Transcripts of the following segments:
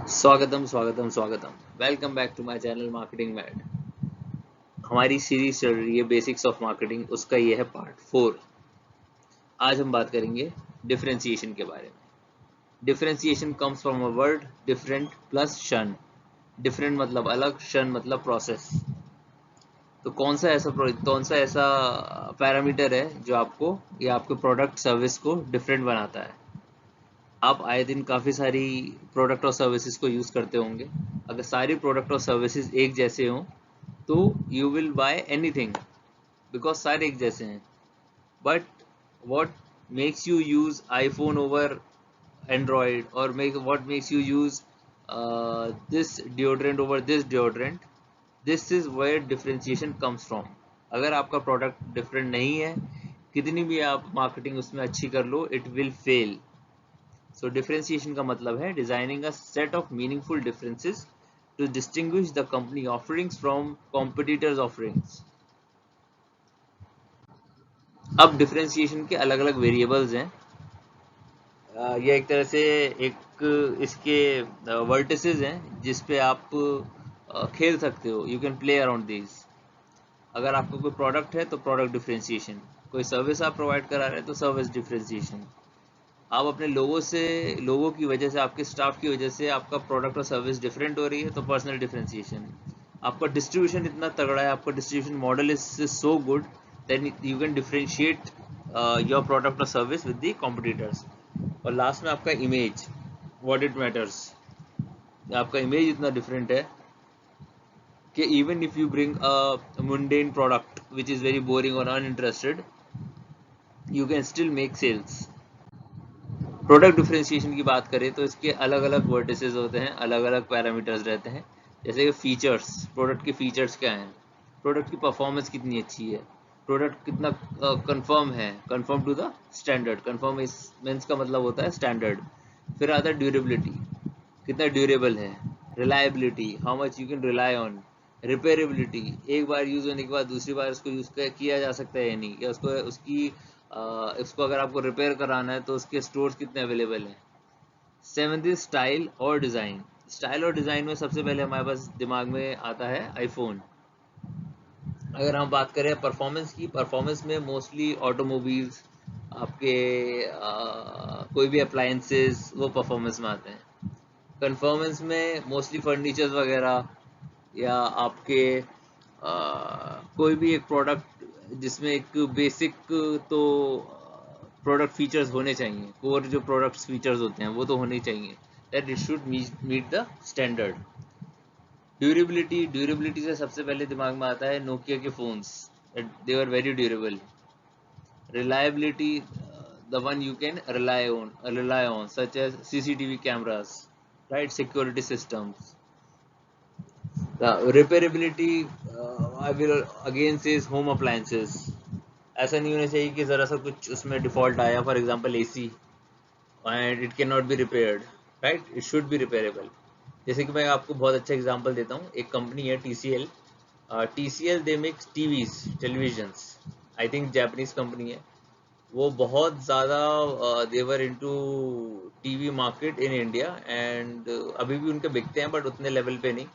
स्वागतम स्वागतम स्वागतम। Welcome back to my channel marketing mad. हमारी सीरीज चल रही है बेसिक्स ऑफ मार्केटिंग, उसका ये है पार्ट 4। आज हम बात करेंगे डिफरेंशिएशन के बारे में। Differentiation comes from a word different plus शन। डिफरेंट मतलब अलग, शन मतलब प्रोसेस। तो कौन सा ऐसा पैरामीटर है जो आपको या आपके प्रोडक्ट सर्विस को डिफरेंट बनाता है। आप आए दिन काफ़ी सारी प्रोडक्ट और सर्विसेज को यूज़ करते होंगे। अगर सारी प्रोडक्ट और सर्विसेज एक जैसे हों तो you will buy anything, because सारे एक जैसे हैं। But what makes you use iPhone over Android, और what makes you use this deodorant over this deodorant, this is where differentiation comes from. अगर आपका प्रोडक्ट डिफरेंट नहीं है, कितनी भी आप मार्केटिंग उसमें अच्छी कर लो, it will fail. So differentiation का मतलब है designing a set of meaningful differences to distinguish the company offerings from competitors offerings. अब डिफरेंशिएशन के अलग अलग वेरिएबल्स हैं। ये एक तरह से एक इसके वर्टिसेस हैं जिस पे आप खेल सकते हो। You can play around these. अगर आपका कोई प्रोडक्ट है तो प्रोडक्ट डिफरेंशिएशन, कोई सर्विस आप प्रोवाइड करा रहे हैं तो सर्विस डिफरेंशिएशन। आप अपने लोगों की वजह से, आपके स्टाफ की वजह से आपका प्रोडक्ट और सर्विस डिफरेंट हो रही है तो पर्सनल डिफरेंशिएशन। आपका डिस्ट्रीब्यूशन इतना तगड़ा है, आपका distribution model is so good then you can differentiate your product और सर्विस विद द कॉम्पिटिटर्स। और लास्ट में आपका इमेज, व्हाट इट मैटर्स। आपका इमेज इतना डिफरेंट है कि even if you bring a mundane product which is very boring और uninterested, you can still make sales. Product differentiation की बात करें तो इसके अलग अलग वर्टिसेस होते हैं, अलग अलग पैरामीटर्स रहते हैं। जैसे कि फीचर्स, प्रोडक्ट के फीचर्स क्या हैं, प्रोडक्ट की परफॉर्मेंस कितनी अच्छी है, प्रोडक्ट कितना कंफर्म है, conform to the standard. Conform is means का मतलब होता है स्टैंडर्ड। फिर आता है ड्यूरेबिलिटी, कितना ड्यूरेबल है। Reliability, how much you can rely on. Repairability, एक बार यूज होने के बाद दूसरी बार उसको यूज किया जा सकता है या नहीं, या उसको अगर आपको रिपेयर कराना है तो उसके स्टोर्स कितने अवेलेबल हैं। सेवंथ इज स्टाइल और डिजाइन। स्टाइल और डिजाइन में सबसे पहले हमारे पास दिमाग में आता है आईफोन। अगर हम बात करें परफॉर्मेंस की, परफॉर्मेंस में मोस्टली ऑटोमोबाइल्स, आपके कोई भी अप्लायंसेस वो परफॉर्मेंस में आते हैं। कन्फर्मेंस में मोस्टली फर्नीचर्स वगैरह, या आपके कोई भी एक प्रोडक्ट जिसमें एक बेसिक तो प्रोडक्ट फीचर्स होने चाहिए, कोर जो प्रोडक्ट फीचर्स होते हैं वो तो होने चाहिए, that it should meet the standard. Durability, durability से सबसे पहले दिमाग में आता है नोकिया के phones, they are very durable. Reliability, the one you can rely on such as CCTV cameras, right, security systems. The repairability, I will again says home appliances. ऐसा नहीं होना चाहिए कि जरा सा कुछ उसमें डिफॉल्ट आया, for example AC, and it can not be repaired, right, it should be repairable. जैसे कि मैं आपको बहुत अच्छा एग्जांपल देता हूँ, एक कंपनी है TCL। TCL they make TVs, televisions. I think Japanese company है। वो बहुत ज़्यादा they were into TV market in India, and अभी भी उनके बिकते हैं बट उतने लेवल पे नहीं।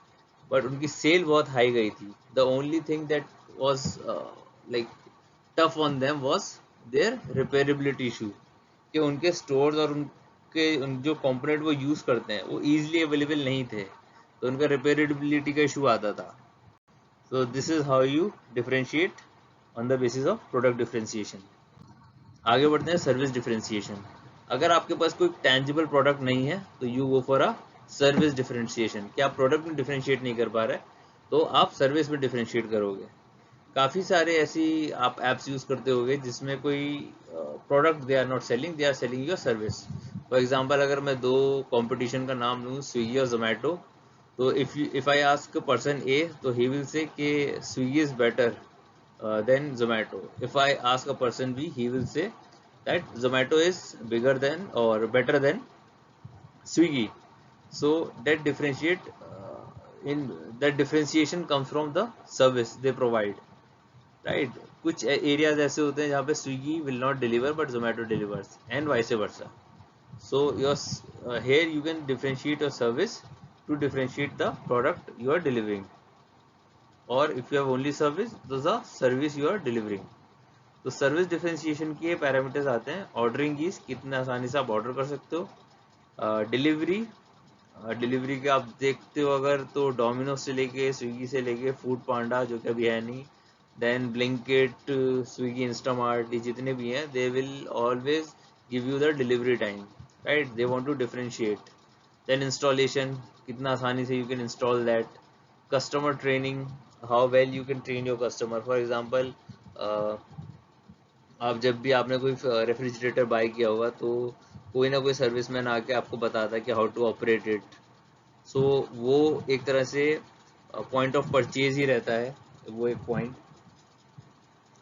बट उनकी सेल बहुत हाई गई थी। The only thing that was like tough on them was their repairability issue, कि उनके स्टोर्स और जो कंपोनेंट वो यूज़ करते हैं वो ईजिली अवेलेबल नहीं थे, तो उनका रिपेयरेबिलिटी का इशू आता था। So this is how you differentiate on the basis of product differentiation. आगे बढ़ते हैं सर्विस डिफरेंशिएशन। अगर आपके पास कोई टेंजिबल प्रोडक्ट नहीं है तो you go for a service differentiation. क्या आप प्रोडक्ट में डिफरेंशिएट नहीं कर पा रहे तो आप सर्विस में डिफरेंशिएट करोगे। काफ़ी सारे ऐसी आप एप्स यूज़ करते होगे जिसमें कोई product they are not selling, they are selling your service. For example, अगर मैं दो कंपटीशन का नाम लूँ, स्विगी और जोमेटो, तो इफ आई आस्क पर्सन ए तो ही विल से कि Swiggy is better than Zomato. If I ask a person B, he will say that Zomato is bigger than or better than Swiggy. So that differentiation comes from the service they provide, right? कुछ areas ऐसे होते हैं जहाँ पे Swiggy will not deliver but Zomato delivers, and vice versa. So here you can differentiate your service to differentiate the product you are delivering, or if you have only service, those are service you are delivering. तो service differentiation के parameters आते हैं. Ordering ease, कितने आसानी से आप order कर सकते हो. डिलीवरी, डिलीवरी के आप देखते हो अगर तो डोमिनोज से लेके, स्विगी से लेके, फूड पांडा जो कि अभी है नहीं, देन ब्लिंकिट, स्विगी, इंस्टामार्ट, ये जितने भी हैं, they will always give you the delivery time, right. They want to differentiate. Then installation, कितना आसानी से you can install that. Customer training, how well you can train your customer. For example, आप जब भी आपने कोई रेफ्रिजरेटर बाय किया होगा तो कोई ना कोई सर्विसमैन आके आपको बताता है कि हाउ टू ऑपरेट इट. सो वो एक तरह से पॉइंट ऑफ परचेज ही रहता है, वो एक पॉइंट.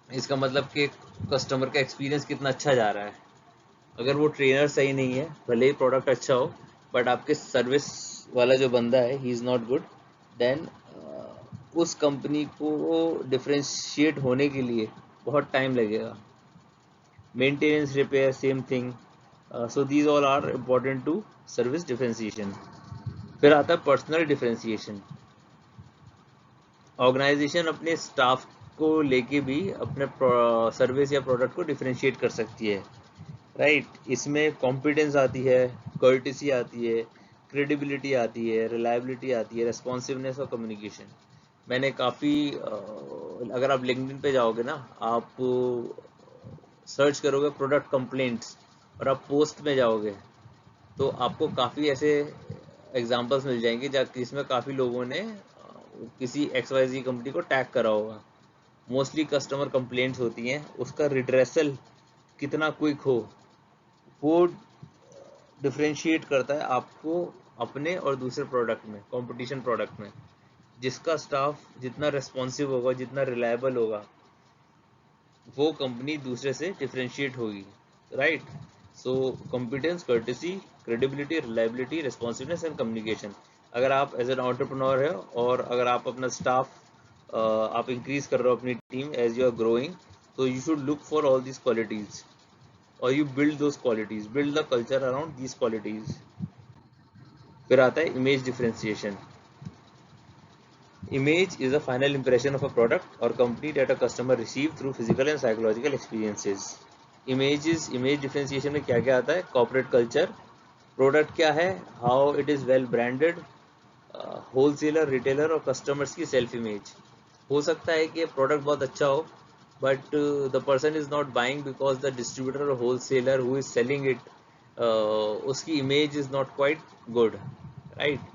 इसका मतलब कि कस्टमर का एक्सपीरियंस कितना अच्छा जा रहा है. अगर वो ट्रेनर सही नहीं है, भले ही प्रोडक्ट अच्छा हो, बट आपके सर्विस वाला जो बंदा है he is not good, then उस कंपनी को डिफ्रेंशिएट होने के लिए बहुत टाइम लगेगा. Maintenance, repair, same thing. So these all are important to service differentiation. फिर आता है पर्सनल डिफरेंशिएशन. ऑर्गेनाइजेशन अपने स्टाफ को लेके भी अपने सर्विस या प्रोडक्ट को डिफरेंशिएट कर सकती है, राइट. इसमें कॉम्पिटेंस आती है, कर्टिसी आती है, क्रेडिबिलिटी आती है, रिलायबिलिटी आती है, रेस्पॉन्सिवनेस और कम्युनिकेशन. मैंने काफ़ी अगर आप लिंक्डइन पे जाओगे ना, आप सर्च करोगे प्रोडक्ट कंप्लेंट्स और आप पोस्ट में जाओगे तो आपको काफ़ी ऐसे एग्जांपल्स मिल जाएंगे जिसमें काफ़ी लोगों ने किसी XYZ कंपनी को टैग करा होगा. मोस्टली कस्टमर कंप्लेंट्स होती हैं, उसका रिड्रेसल कितना क्विक हो वो डिफरेंशिएट करता है आपको अपने और दूसरे प्रोडक्ट में, कंपटीशन प्रोडक्ट में. जिसका स्टाफ जितना रिस्पॉन्सिव होगा, जितना रिलायबल होगा, वो कंपनी दूसरे से डिफरेंशिएट होगी, right. So competence, courtesy, credibility, reliability, responsiveness and communication. अगर आप एज एन एंटरप्रेन्योर है और अगर आप अपना स्टाफ आप इंक्रीज कर रहे हो अपनी team as you are growing, तो you should look for all this qualities और you build those qualities, build the culture around these qualities. फिर आता है image differentiation. Image is the final impression of a product or company that a customer receives through physical and psychological experiences. Image differentiation में क्या क्या आता है? Corporate culture, product क्या है, how it is well branded, wholesaler, retailer और customers की self image. हो सकता है कि product बहुत अच्छा हो, but the person is not buying because the distributor or wholesaler who is selling it, उसकी image is not quite good, right?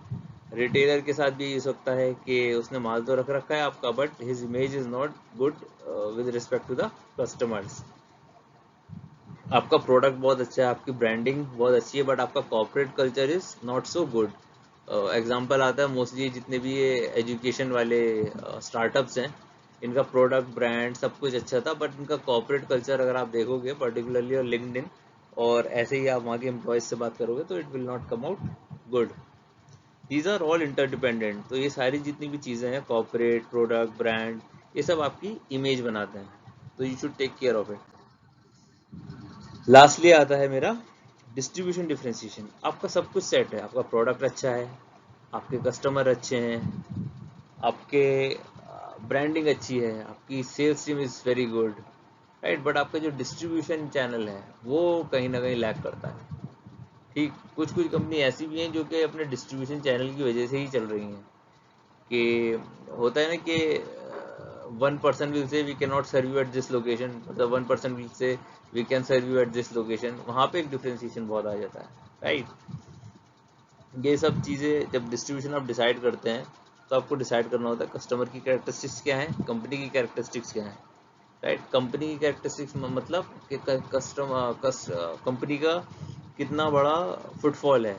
Retailer के साथ भी हो सकता है कि उसने माल तो रख रखा है आपका, but his image is not good with respect to the customers. आपका प्रोडक्ट बहुत अच्छा है, आपकी ब्रांडिंग बहुत अच्छी है, बट आपका corporate culture is not so good. Example आता है मोस्टली जितने भी ये एजुकेशन वाले स्टार्टअप्स हैं, इनका प्रोडक्ट, ब्रांड सब कुछ अच्छा था, बट इनका कॉर्पोरेट कल्चर अगर आप देखोगे पर्टिकुलरली और लिंक्डइन और ऐसे ही आप वहाँ के एम्प्लॉयज से बात करोगे तो it will not come out good. These are all interdependent. तो ये सारी जितनी भी चीज़ें हैं, कॉर्पोरेट, प्रोडक्ट, ब्रांड, ये सब आपकी इमेज बनाते हैं, तो you should take care of it. Lastly आता है मेरा डिस्ट्रीब्यूशन डिफरेंशिएशन. आपका सब कुछ सेट है, आपका प्रोडक्ट अच्छा है, आपके कस्टमर अच्छे हैं, आपके ब्रांडिंग अच्छी है, आपकी sales team is very good, right, but आपका जो डिस्ट्रीब्यूशन चैनल है वो कहीं ना कहीं लैक करता है. ठीक, कुछ कुछ कंपनी ऐसी भी हैं जो कि अपने डिस्ट्रीब्यूशन चैनल की वजह से ही चल रही हैं. कि होता है ना कि 1% will say we can not serve you at this location, मतलब 1% will say we can serve you at this location. वहाँ पे एक डिफ्रेंसिएशन बहुत आ जाता है, राइट. ये सब चीज़ें जब डिस्ट्रीब्यूशन आप डिसाइड करते हैं तो आपको डिसाइड करना होता है कस्टमर की कैरेक्टरिस्टिक्स क्या हैं, कंपनी की कैरेक्टरिस्टिक्स क्या हैं, राइट. कंपनी की कैरेक्टरिस्टिक्स मतलब कि कंपनी का कितना बड़ा फुटफॉल है,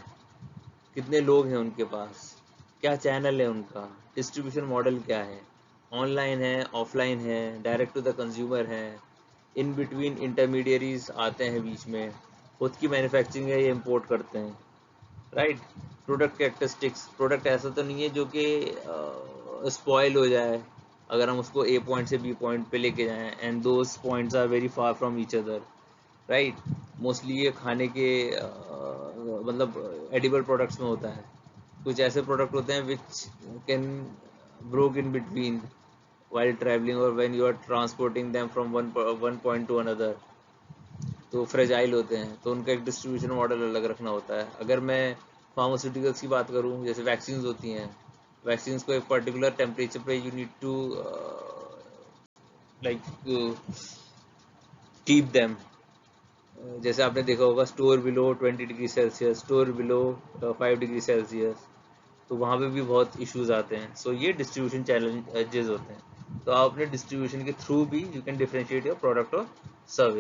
कितने लोग हैं उनके पास, क्या चैनल है उनका, डिस्ट्रीब्यूशन मॉडल क्या है, ऑनलाइन है, ऑफलाइन है, डायरेक्ट टू द कंज्यूमर है, इन बिटवीन इंटरमीडियरीज आते हैं बीच में, खुद की मैन्युफैक्चरिंग है, ये इंपोर्ट करते हैं, राइट. प्रोडक्ट कैरेक्टरिस्टिक्स, प्रोडक्ट ऐसा तो नहीं है जो कि स्पॉइल हो जाए अगर हम उसको ए पॉइंट से बी पॉइंट पे लेके जाएं, and those points are very far from each other, right. Mostly ये खाने के मतलब एडिबल प्रोडक्ट्स में होता है, कुछ ऐसे प्रोडक्ट होते हैं which can broke in between while traveling or when you are transporting them from one point to another, तो फ्रेजाइल होते हैं, तो उनका एक डिस्ट्रीब्यूशन मॉडल अलग रखना होता है। अगर मैं फार्मास्यूटिकल्स की बात करूं, जैसे वैक्सीन होती हैं, वैक्सीन को एक पर्टिकुलर टेम्परेचर पे you need to like keep them, जैसे आपने देखा होगा store below 20 degree Celsius, store below 5 degree Celsius, तो वहाँ पे भी बहुत इश्यूज आते हैं। सो ये डिस्ट्रीब्यूशन चैलेंजेस होते हैं। तो आप अपने डिस्ट्रीब्यूशन के थ्रू भी you can differentiate your product और सर्विस।